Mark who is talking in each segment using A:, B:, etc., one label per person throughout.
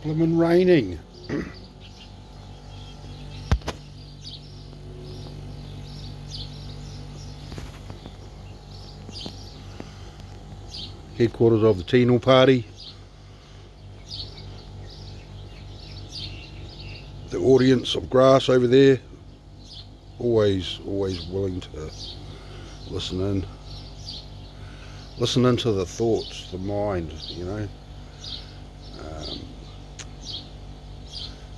A: Blooming raining. Headquarters of the TNIL party. The audience of grass over there. Always willing to listen in. Listen into the thoughts, the mind, you know.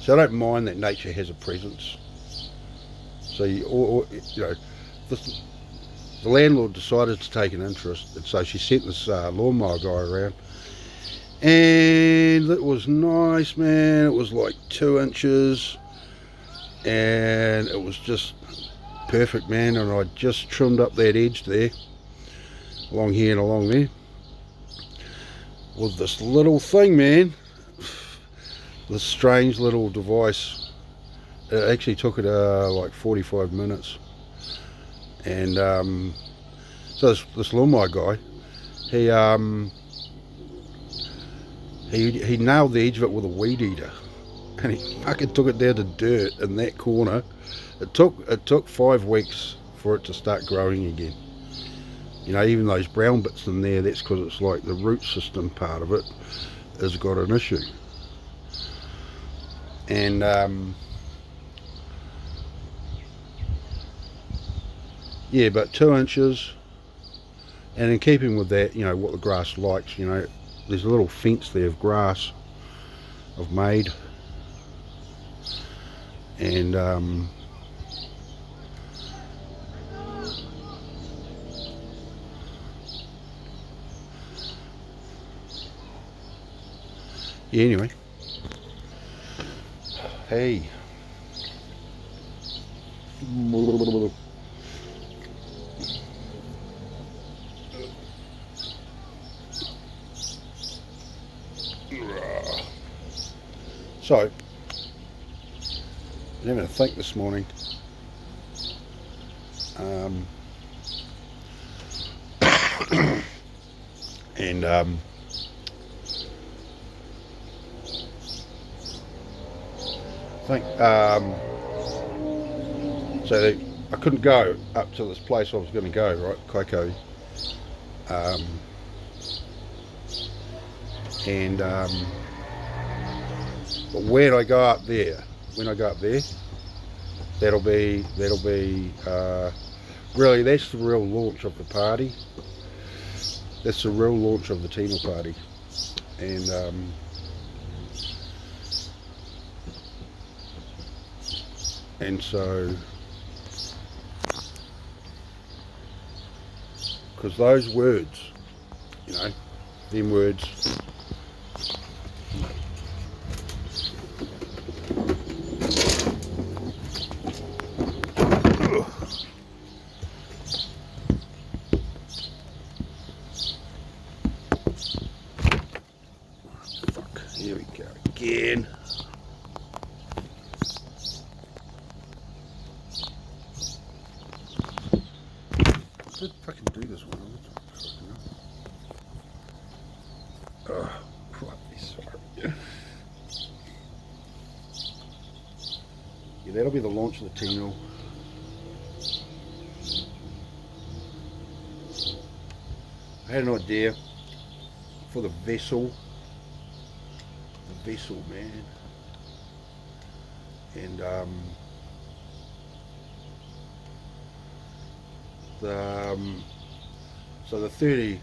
A: So I don't mind that nature has a presence. So you know, the landlord decided to take an interest, and so she sent this lawnmower guy around, and it was nice, man. It was like 2 inches, and it was just perfect, man. And I just trimmed up that edge there, along here and along there, with this little thing, man. This strange little device. It actually took it like 45 minutes. And so this lawnmower guy, he nailed the edge of it with a weed eater, and he fucking took it down to dirt in that corner. It took 5 weeks for it to start growing again. You know, even those brown bits in there, that's because it's like the root system part of it has got an issue. And yeah, but 2 inches, and in keeping with that, you know, what the grass likes, you know, there's a little fence there of grass I've made, and yeah, anyway. Hey. So, I'm having to think this morning. And I think so I couldn't go up to this place I was going to go, right, Kaiko, and but when I go up there, that'll be really, that's the real launch of the party. That's the real launch of the TNIL party. And so, because those words, you know, them words, fuck, here we go again. I did fucking do this one. Oh, probably sorry. Yeah, that'll be the launch of the TNIL. I had an idea for the vessel. The vessel, man. And so the 30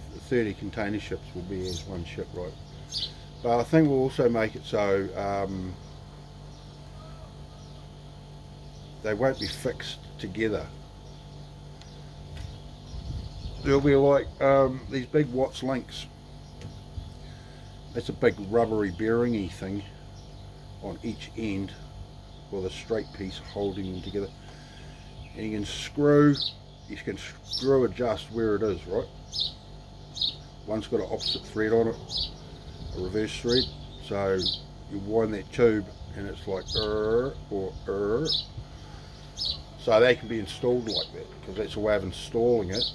A: container ships will be as one ship, right? But I think we'll also make it so they won't be fixed together. There'll be like these big Watts links. That's a big rubbery bearingy thing on each end with a straight piece holding them together. And you can screw adjust where it is, right? One's got an opposite thread on it, a reverse thread. So you wind that tube and it's like or. So they can be installed like that, because that's a way of installing it.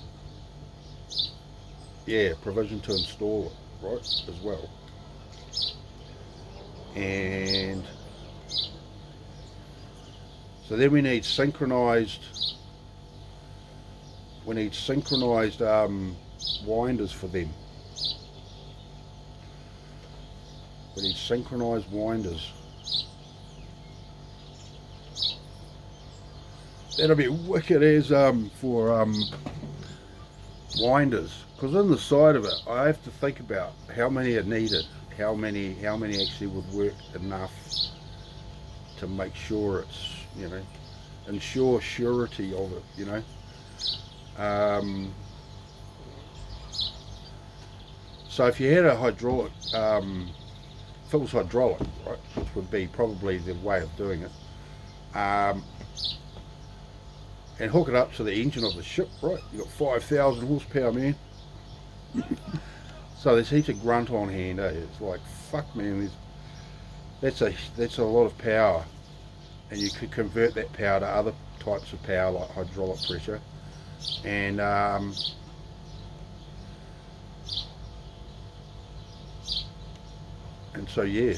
A: Yeah, provision to install it, right, as well. And so then we need synchronized winders for them. We need synchronized winders. That'll be wicked as for winders, because on the side of it I have to think about how many are needed, how many actually would work enough to make sure it's, you know, ensure surety of it, you know. So if you had a hydraulic, if it was hydraulic, right, which would be probably the way of doing it, and hook it up to the engine of the ship, right? You've got 5,000 horsepower, man. So there's heaps of grunt on hand, eh? It's like, fuck, man, that's a lot of power, and you could convert that power to other types of power like hydraulic pressure, and so yeah.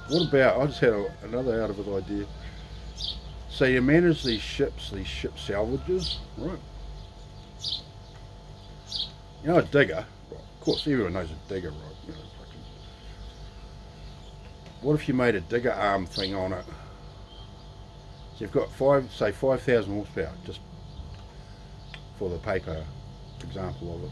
A: What about, I just had another out of it idea. So you manage these ship salvages, right? You know a digger, well, of course everyone knows a digger, right? You know, fucking, what if you made a digger arm thing on it? So you've got 5,000 horsepower, just for the paper example of it.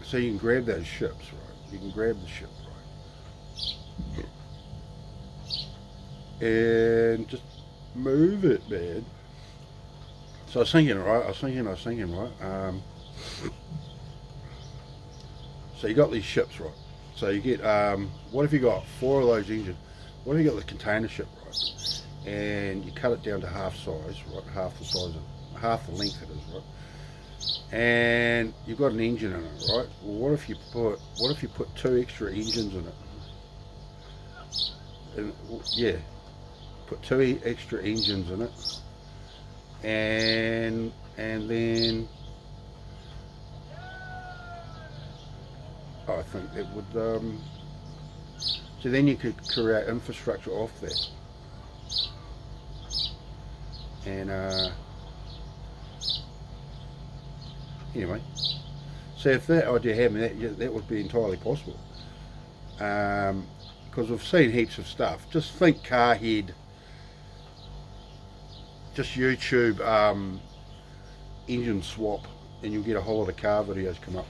A: So you can grab those ships, right? You can grab the ship, right? And just move it, man. So I was thinking, right? So you got these ships, right? So you get, what if you got 4 of those engines? What if you got the container ship, right? And you cut it down to half size, right? Half the length it is, right? And you've got an engine in it, right? Well, what if you put 2 extra engines in it? And yeah, put 2 extra engines in it, and then I think it would. So then you could create infrastructure off that, and anyway. So if that idea happened, that would be entirely possible. Because we've seen heaps of stuff. Just think Carhead, just YouTube engine swap, and you'll get a whole lot of car videos come up.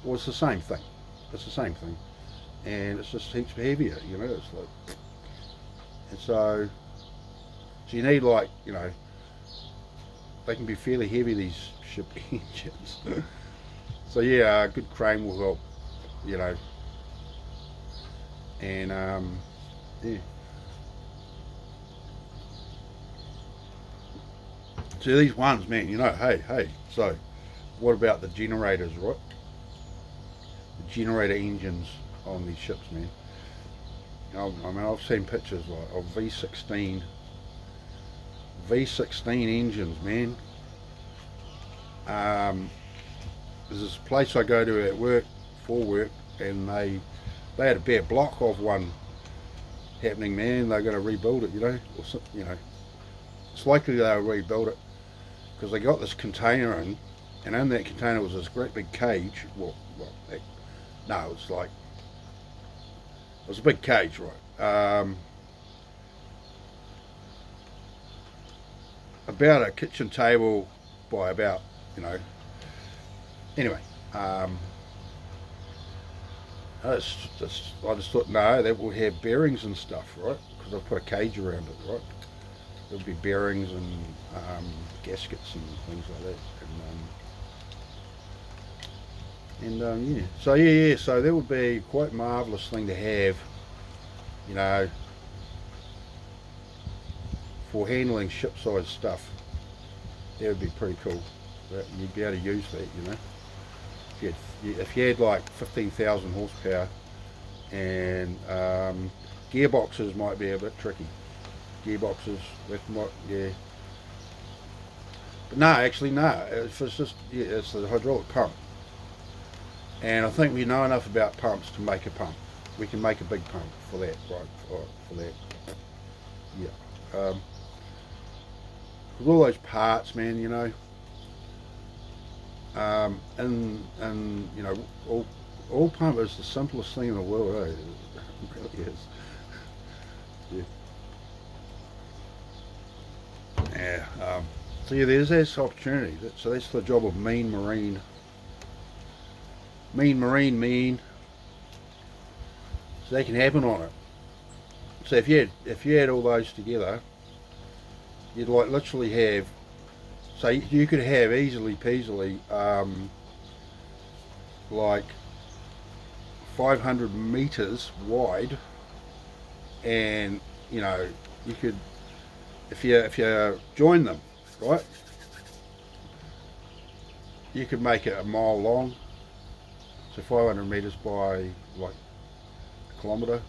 A: Well, it's the same thing. It's the same thing, and it's just heaps heavier. You know, it's like, and so you need, like, you know, they can be fairly heavy, these ship engines. So yeah, a good crane will help, you know. And yeah. So these ones, man, you know, hey, so what about the generators, right? The generator engines on these ships, man. I mean, I've seen pictures like of V16 engines, man. There's this place I go to at work, for work, and they had a bare block of one happening, man. They're going to rebuild it, you know, or some, you know, it's likely they'll rebuild it, because they got this container in, and in that container was this great big cage. No, it was a big cage, right? About a kitchen table by about, you know. Anyway, I just thought, no, that will have bearings and stuff, right? Because I've put a cage around it, right? There'll be bearings and gaskets and things like that. And yeah, so that would be quite a marvellous thing to have, you know, for handling ship-sized stuff. That would be pretty cool. You'd be able to use that, you know. If you had like 15,000 horsepower, and gearboxes might be a bit tricky. gearboxes, yeah. But no, actually no. It's just it's the hydraulic pump, and I think we know enough about pumps to make a pump. We can make a big pump for that, right? For that, yeah. With all those parts, man, you know, and you know, all pump is the simplest thing in the world, eh? It really is. Yeah. Yeah. So yeah, there's this opportunity. So that's the job of Mean Marine. Mean. So that can happen on it. So if you had all those together, you'd like literally have. So you could have easily peasily like 500 meters wide, and you know you could if you join them, right, you could make it a mile long, so 500 meters by like a kilometre,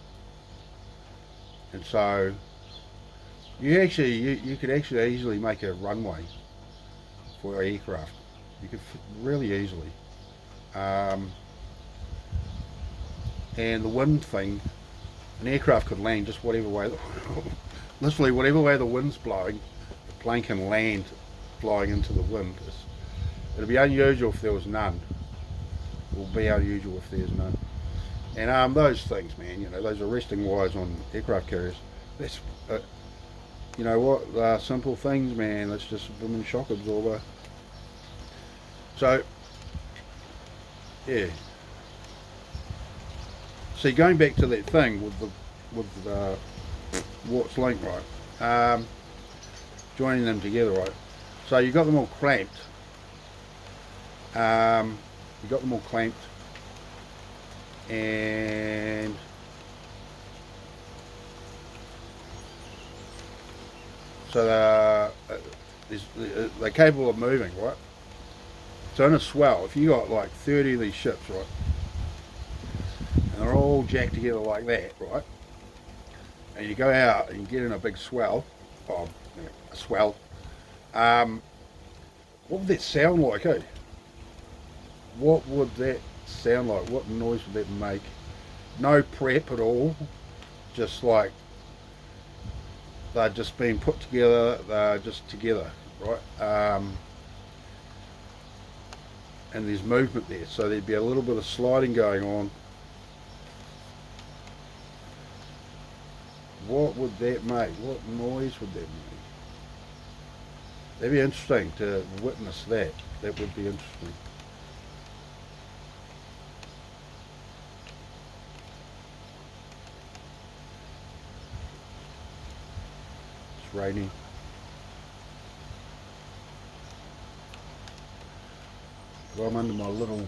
A: and so you could actually easily make a runway for aircraft. You could really easily, and the wind thing, an aircraft could land just whatever way, literally whatever way the wind's blowing, the plane can land flying into the wind. It'd be unusual if there was none. It will be unusual if there's none. And those things, man, you know, those arresting wires on aircraft carriers, that's, you know what, simple things, man. That's just a blooming shock absorber. So, yeah. See, going back to that thing with the Warts link, right? Joining them together, right? So you got them all clamped. And so they're capable of moving, right? So in a swell, if you got like 30 of these ships, right, and they're all jacked together like that, right, and you go out and you get in a big swell, or a swell, what would that sound like, eh? What would that sound like? What noise would that make? No prep at all, just like they're just being put together, they're just together, right? And there's movement there, so there'd be a little bit of sliding going on. What would that make? What noise would that make? That'd be interesting to witness that. That would be interesting. It's raining. Well, I'm under my little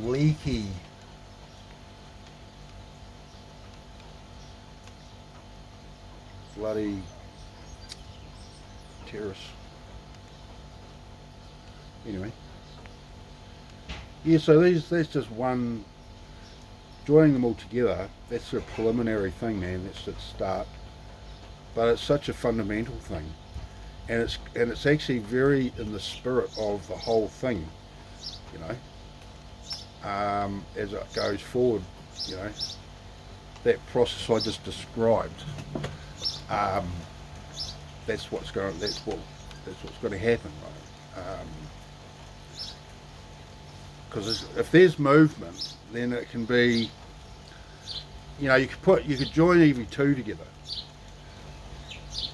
A: leaky bloody terrace. Anyway, yeah. So that's just one. Joining them all together. That's a preliminary thing, man. That's the start. But it's such a fundamental thing, and it's actually very in the spirit of the whole thing, you know. As it goes forward, you know, that process I just described. That's what's going to happen, right? Because if there's movement, then it can be, you know, you could join EV2 together.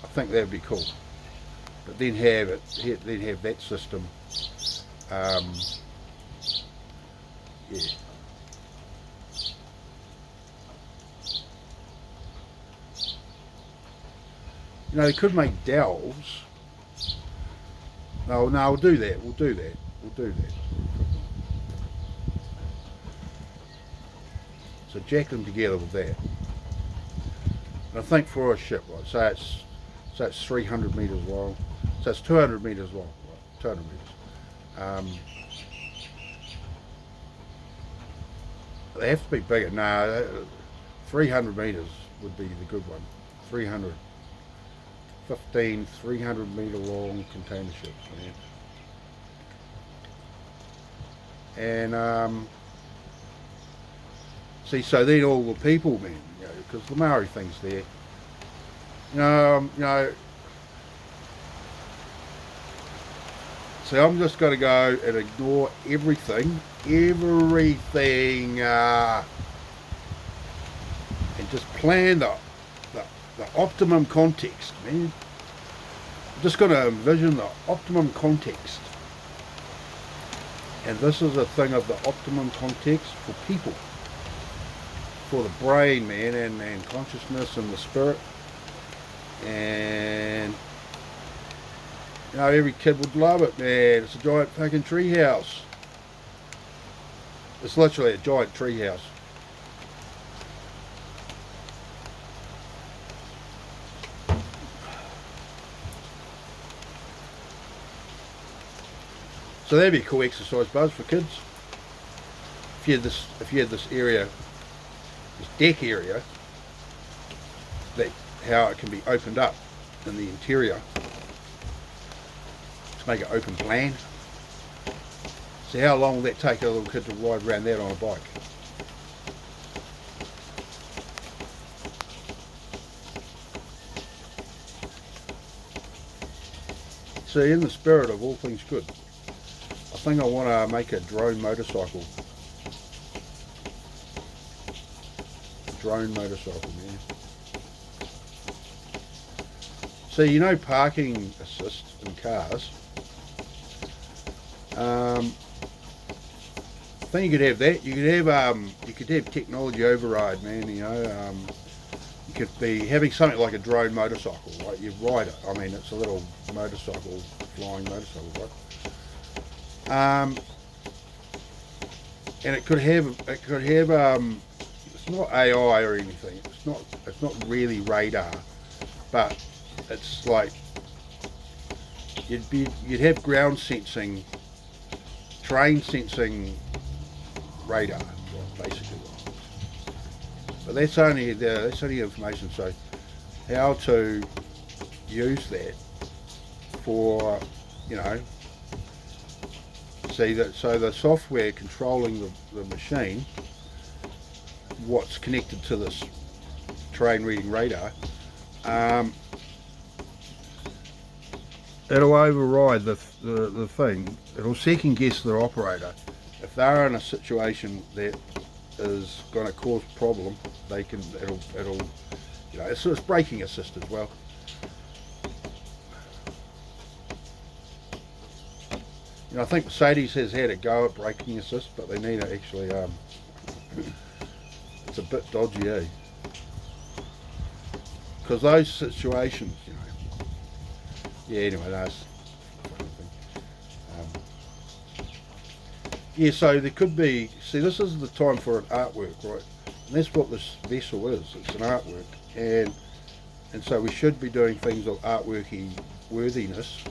A: I think that'd be cool. But then have that system. Yeah. You know, they could make dowels. No, we'll do that. So jack them together with that. And I think for a ship, right, so it's 300 metres long. So it's 200 metres long, right, 200 metres. They have to be bigger. No, 300 metres would be the good one. 300, 15, 300 metre long container ships, man. And see, so then all the people, man, you know, because the Maori thing's there. You know. So I'm just going to go and ignore everything, and just plan the optimum context, man. I'm just going to envision the optimum context. And this is a thing of the optimum context for people, for the brain, man, and consciousness and the spirit. And you know, every kid would love it, man. It's a giant fucking tree house. It's literally a giant tree house. So that'd be a cool exercise, Buzz, for kids. If you had this area, this deck area, that how it can be opened up in the interior. Make it open plan. See how long will that take a little kid to ride around that on a bike? See, in the spirit of all things good, I think I want to make a drone motorcycle. Drone motorcycle, man. See, you know, parking assist in cars. I think you could have that. You could have technology override, man. You know, you could be having something like a drone motorcycle, right? You ride it. I mean, it's a little motorcycle, flying motorcycle, right? And it could have. It's not AI or anything. It's not really radar, but it's like you'd have ground sensing, terrain sensing radar, basically. But that's only information. So how to use that for, you know, see that, so the software controlling the machine, what's connected to this terrain reading radar, it'll override the thing. It'll second guess the operator. If they're in a situation that is going to cause problem, it'll you know, it's braking assist as well. You know, I think Mercedes has had a go at braking assist, but they need to actually it's a bit dodgy, eh? Because those situations, you know. Yeah, anyway, that's yeah, so there could be, see, this is the time for an artwork, right? And that's what this vessel is. It's an artwork, and so we should be doing things of artworky worthiness,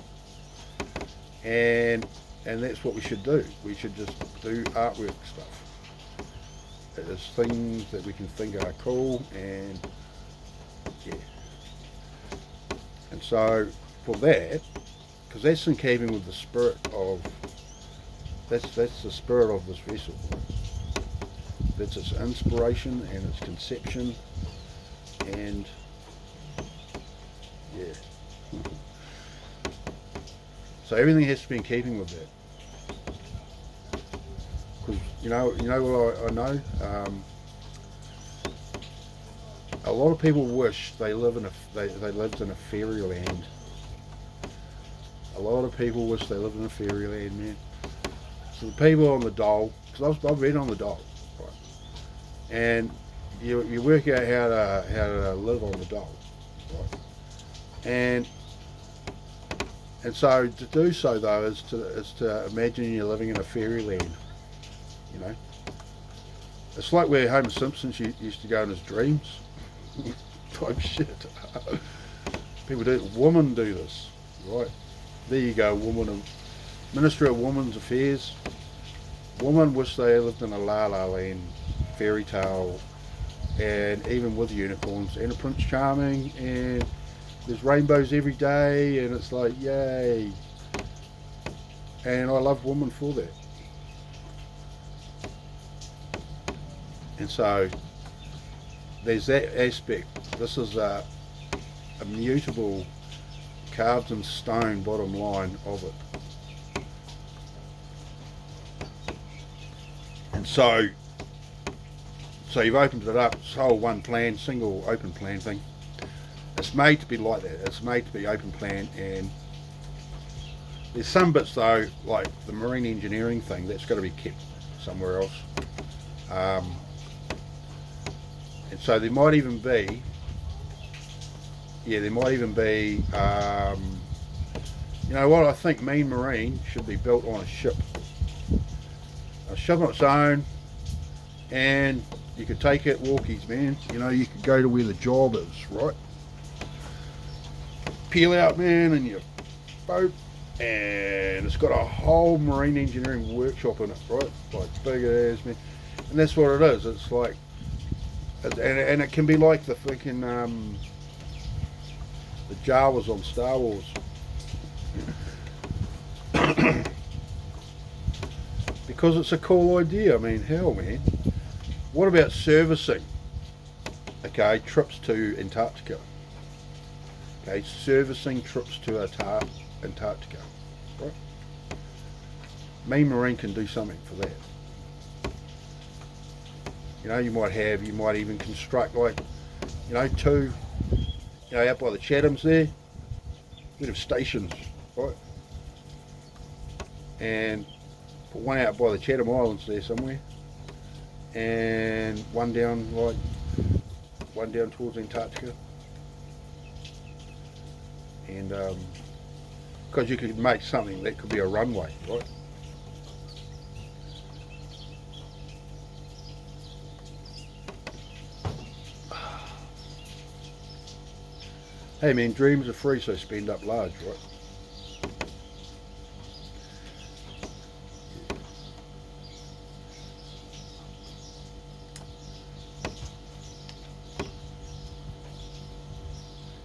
A: and that's what we should do. We should just do artwork stuff. It's things that we can think are cool, and yeah. And so for that, because that's in keeping with the spirit of, that's the spirit of this vessel. That's its inspiration and its conception, and yeah. So everything has to be in keeping with that. Because you know what I know. A lot of people wish they lived in a fairyland. A lot of people wish they lived in a fairyland, man. So the people on the dole, because I've been on the dole, right? And you work out how to live on the dole, right? And so to do so though is to imagine you're living in a fairyland, you know. It's like where Homer Simpson used to go in his dreams, type shit. People do, women do this, right? There you go, Ministry of Women's Affairs. Women wish they lived in a La La Land fairy tale and even with unicorns, and a Prince Charming, and there's rainbows every day, and it's like, yay. And I love women for that. And so there's that aspect. This is a mutable, carved in stone bottom line of it. And so you've opened it up, this whole one plan, single open plan thing. It's made to be like that. It's made to be open plan, and there's some bits though, like the marine engineering thing, that's got to be kept somewhere else. And so there might even be, you know what, I think Mean Marine should be built on a ship on its own, and you could take it walkies, man. You know, you could go to where the job is, right? Peel out, man, in your boat, and it's got a whole marine engineering workshop in it, right? Like big as, man. And that's what it is. It's like, and it can be like the freaking the Jawas on Star Wars. Because it's a cool idea. I mean, hell, man. What about servicing? Okay, trips to Antarctica. Okay, servicing trips to Antarctica. Right? Mean Marine can do something for that. You know, you might even construct, like, you know, two, you know, out by the Chathams there, bit of stations, right? And put one out by the Chatham Islands there somewhere, and one down towards Antarctica. And because you could make something that could be a runway, right? Hey man, dreams are free, so spend up large, right?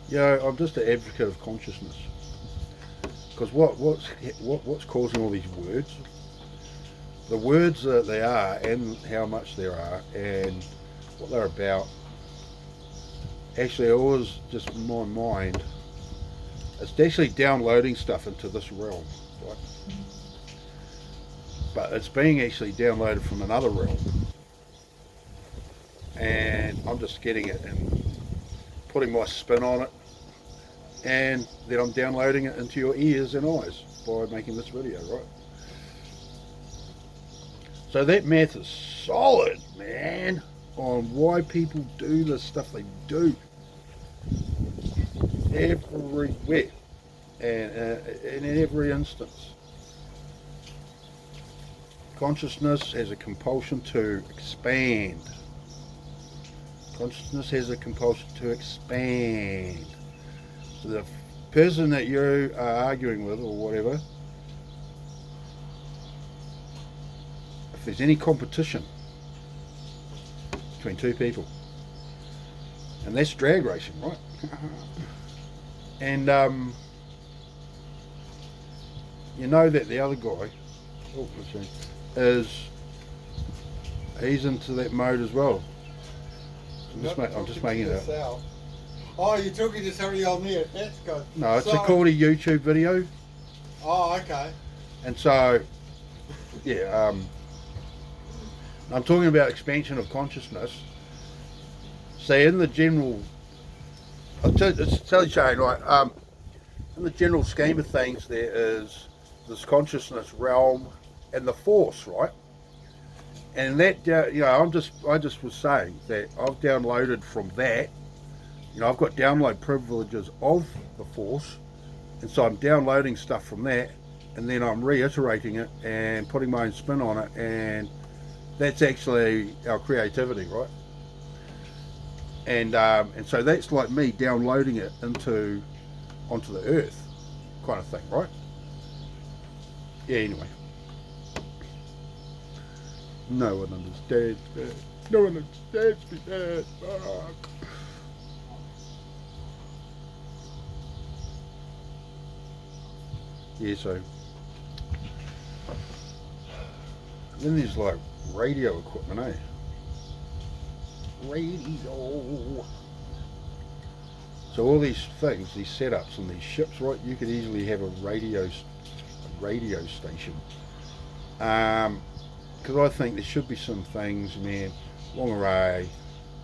A: Yeah, I'm just an advocate of consciousness, because what's causing all these words, the words that they are, and how much there are, and what they're about. Actually, always just in my mind, it's actually downloading stuff into this realm, right? But it's being actually downloaded from another realm, and I'm just getting it and putting my spin on it, and then I'm downloading it into your ears and eyes by making this video, right? So that math is solid, man, on why people do the stuff they do everywhere and in every instance. Consciousness has a compulsion to expand. Consciousness has a compulsion to expand. So the person that you are arguing with or whatever, if there's any competition between two people, and that's drag racing, right? And you know that the other guy he's into that mode as well. I'm just making it up.
B: Oh, you're talking to somebody on there. That's good.
A: No, it's called a YouTube video.
B: Oh, okay.
A: And so, yeah, I'm talking about expansion of consciousness. So in the general, I'll tell you, Shane, right, in the general scheme of things, there is this consciousness realm and the force, right? And that, you know, I just was saying that I've downloaded from that. You know, I've got download privileges of the force, and so I'm downloading stuff from that, and then I'm reiterating it and putting my own spin on it, and that's actually our creativity, right? And so that's like me downloading it onto the earth, kind of thing, right? Yeah. Anyway, no one understands that. No one understands me, man. Fuck. Yeah, so then there's like radio equipment, eh? Radio. So all these things, these setups on these ships, right? You could easily have a radio station. Because I think there should be some things, man, long array,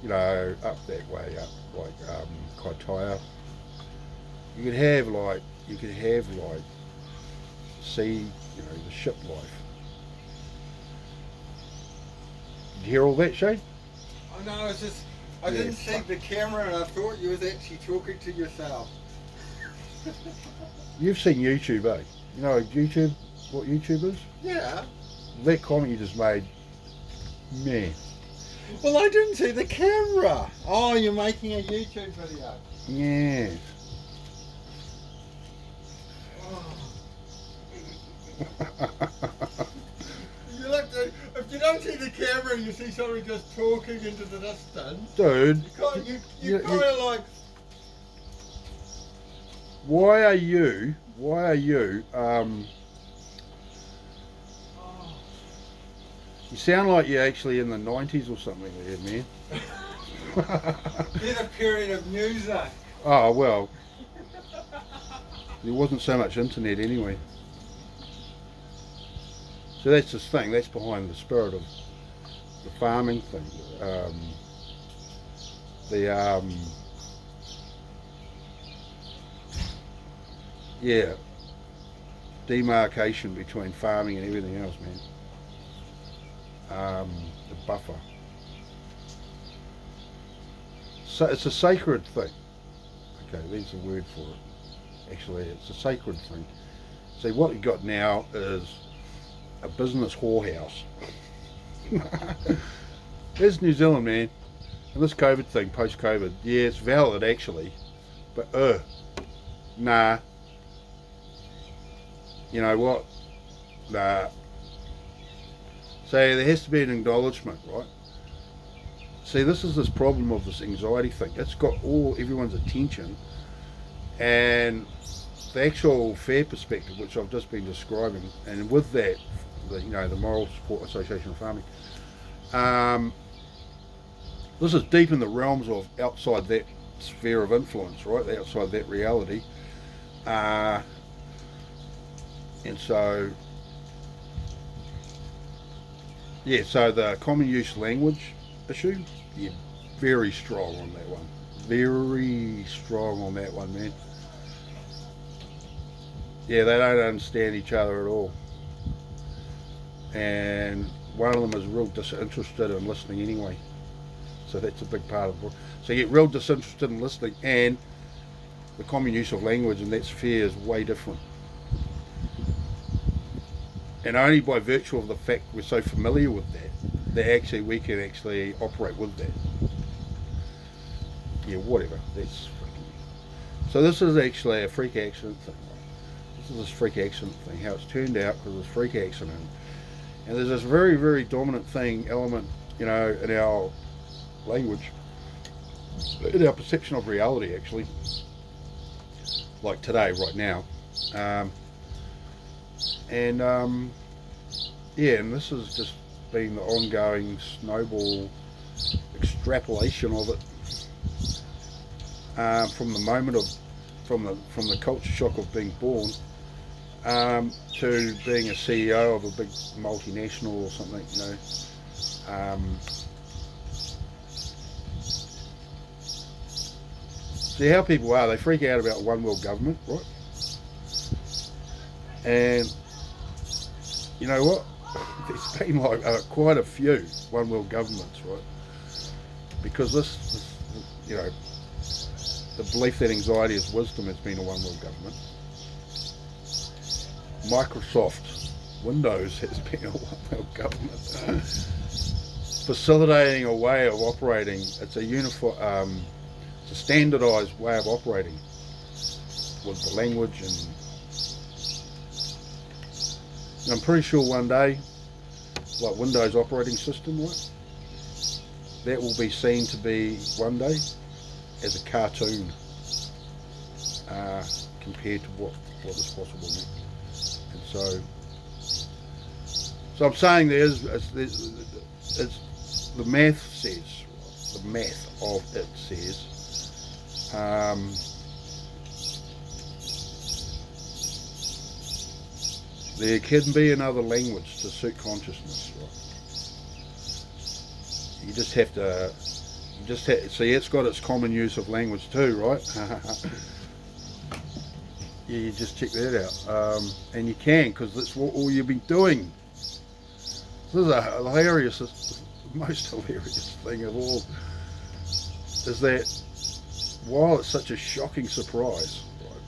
A: you know, up that way, up like Kaitaia. You could have like see, you know, the ship life. Did you hear all that, Shane?
B: Oh no, it's just I didn't see the camera and I thought you was actually talking to yourself.
A: You've seen YouTube, eh? You know YouTube, what YouTube is?
B: Yeah.
A: That comment you just made, man.
B: Well, I didn't see the camera. Oh, you're making a YouTube video.
A: Yes.
B: You look, if you don't see the camera and you see somebody just talking into the distance,
A: Dude.
B: you kind of like.
A: Why are you, you sound like you're actually in the 90s or something there, man.
B: In a period of music.
A: Oh, well, there wasn't so much internet anyway. So that's this thing, that's behind the spirit of the farming thing. Yeah, demarcation between farming and everything else, man. The buffer. So it's a sacred thing. Okay, there's a word for it. Actually, it's a sacred thing. See, what you got now is a business whorehouse. There's New Zealand, man. And this COVID thing, post-COVID, yeah, it's valid actually, but nah. You know what? Nah. So there has to be an acknowledgement, right? See, this is this problem of this anxiety thing. It's got everyone's attention, and the actual fair perspective, which I've just been describing, and with that, the Moral Support Association of Farming. This is deep in the realms of outside that sphere of influence, right? Outside that reality, and so. Yeah, so the common use language issue, yeah, very strong on that one. Very strong on that one, man. Yeah, they don't understand each other at all. And one of them is real disinterested in listening anyway. So that's a big part of the book. So you get real disinterested in listening, and the common use of language in that sphere is way different. And only by virtue of the fact we're so familiar with that we can actually operate with that. Yeah, whatever. That's freaking. So this is actually a freak accident thing. This is this freak accident thing. How it's turned out because of this freak accident. And there's this very, very dominant element, in our language, in our perception of reality, actually. Like today, right now. And this has just been the ongoing snowball extrapolation of it from the moment from the culture shock of being born to being a CEO of a big multinational or something, See how people are, they freak out about one world government, right? And you know what? There's been like quite a few one world governments, right? Because this, the belief that anxiety is wisdom has been a one world government. Microsoft Windows has been a one world government. Facilitating a way of operating. It's a uniform, it's a standardised way of operating with the language and. I'm pretty sure one day, like Windows operating system, right? that will be seen to be one day as a cartoon compared to what is possible now. And so I'm saying it's the math says, the math of it says, there can be another language to suit consciousness, right? You just have to see it's got its common use of language too, right? Yeah, you just check that out, and you can, because that's what all you've been doing. This is a hilarious, the most hilarious thing of all, is that while it's such a shocking surprise, right,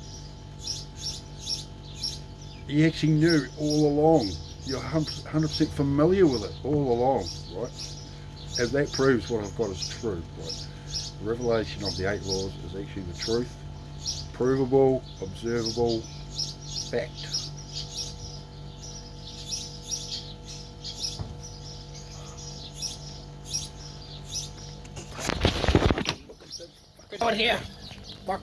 A: you actually knew all along. You're 100% familiar with it all along, right? And that proves what I've got is true, right? The revelation of the 8 laws is actually the truth, provable, observable fact.
C: Out here. Fuck.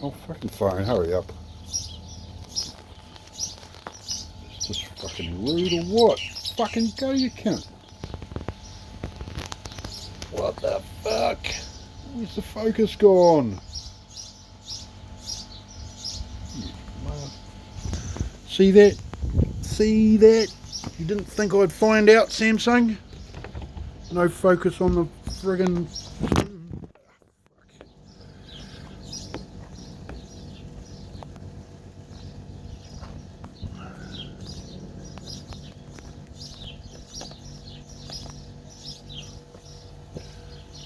A: Oh, fucking fine, hurry up. It's just fucking rude or what? Fucking go, you cunt. What the fuck? Where's the focus gone? See that? See that? You didn't think I'd find out, Samsung? No focus on the friggin'...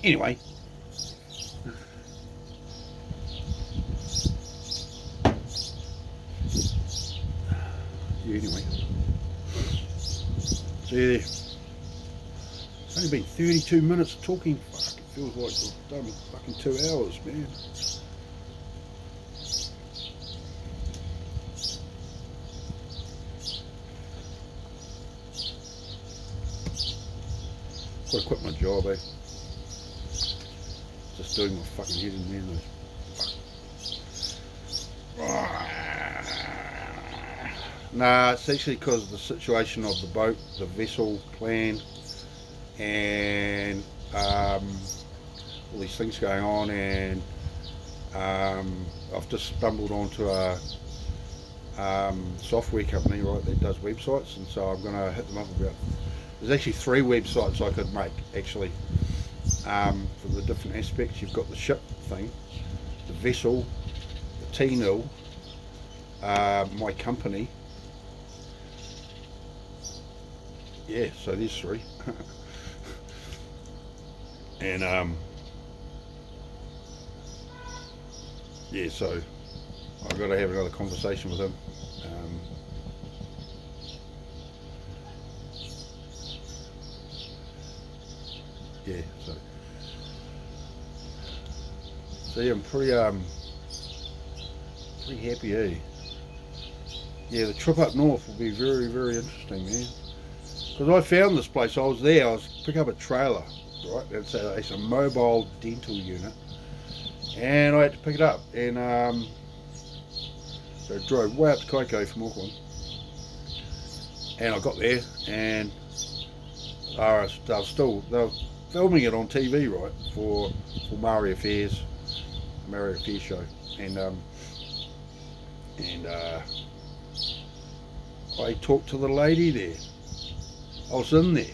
A: Anyway. Anyway. See there. It's only been 32 minutes of talking. Fuck, it feels like we've done fucking 2 hours, man. Gotta quit my job, eh? Just doing my fucking head in, man. Nah, it's actually because of the situation of the boat, the vessel plan, and all these things going on, and I've just stumbled onto a software company, right, that does websites, and so I'm going to hit them up about. There's actually 3 websites I could make, actually, for the different aspects. You've got the ship thing, the vessel, the TNIL, my company. Yeah, so there's 3. And yeah, so I've got to have another conversation with him. Yeah, so yeah, I'm pretty happy, eh? Yeah, the trip up north will be very, very interesting, man. Because I found this place, I was picking up a trailer, right? It's a mobile dental unit, and I had to pick it up, and so I drove way up to Kaiko from Auckland, and I got there, and they were filming it on TV, right, for Maori Affairs show, and I talked to the lady there. I was in there.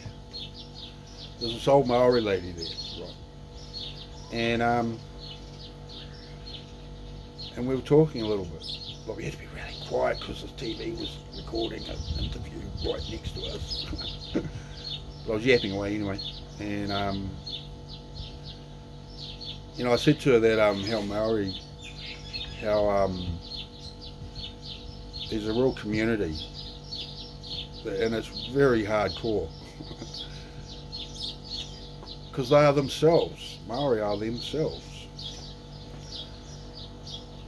A: There's this old Maori lady there, right? And we were talking a little bit, but we had to be really quiet because the TV was recording an interview right next to us. But I was yapping away anyway, and you know, I said to her that how Maori, there's a real community. And it's very hardcore because they are themselves. Maori are themselves.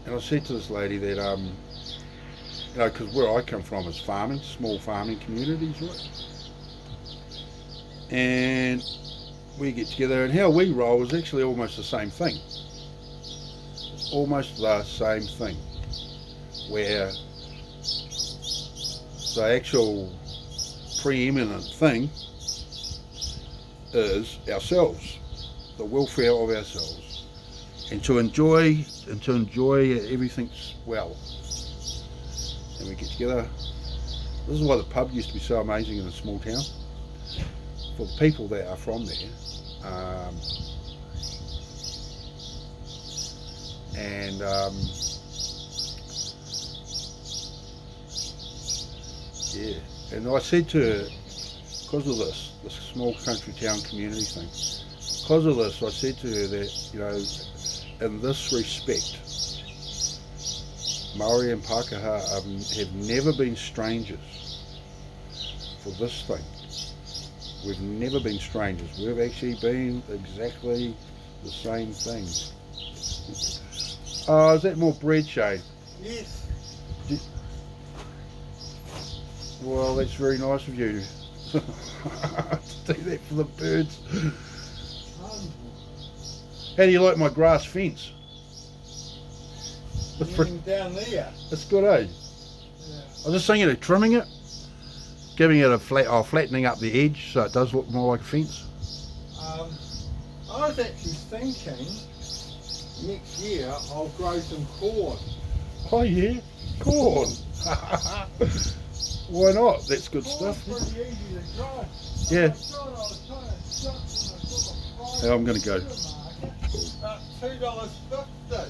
A: And I said to this lady that, you know, because where I come from is farming, small farming communities, right? And we get together, and how we roll is actually almost the same thing. It's almost the same thing, where the actual preeminent thing is ourselves, the welfare of ourselves, and to enjoy everything well. And we get together. This is why the pub used to be so amazing in a small town. For the people that are from there, yeah. And I said to her, because of this small country town community thing, because of this, I said to her that, you know, in this respect, Maori and Pākehā have never been strangers for this thing. We've never been strangers. We've actually been exactly the same thing. Oh, is that more bread, Shane?
B: Yes.
A: Well, that's very nice of you to do that for the birds. How do you like my grass fence? It's pretty,
B: Down there.
A: it's good, eh?
B: Yeah.
A: I was just thinking of trimming it, giving it a flattening up the edge so it does look more like a fence.
B: I was actually thinking next year I'll grow some corn.
A: Oh yeah, corn. Why not? That's good
B: Corn's
A: stuff.
B: pretty easy to grow.
A: Yeah.
B: I was trying to shop when I saw the price
A: Yeah, I'm gonna
B: at
A: go.
B: the supermarket, about $2.50.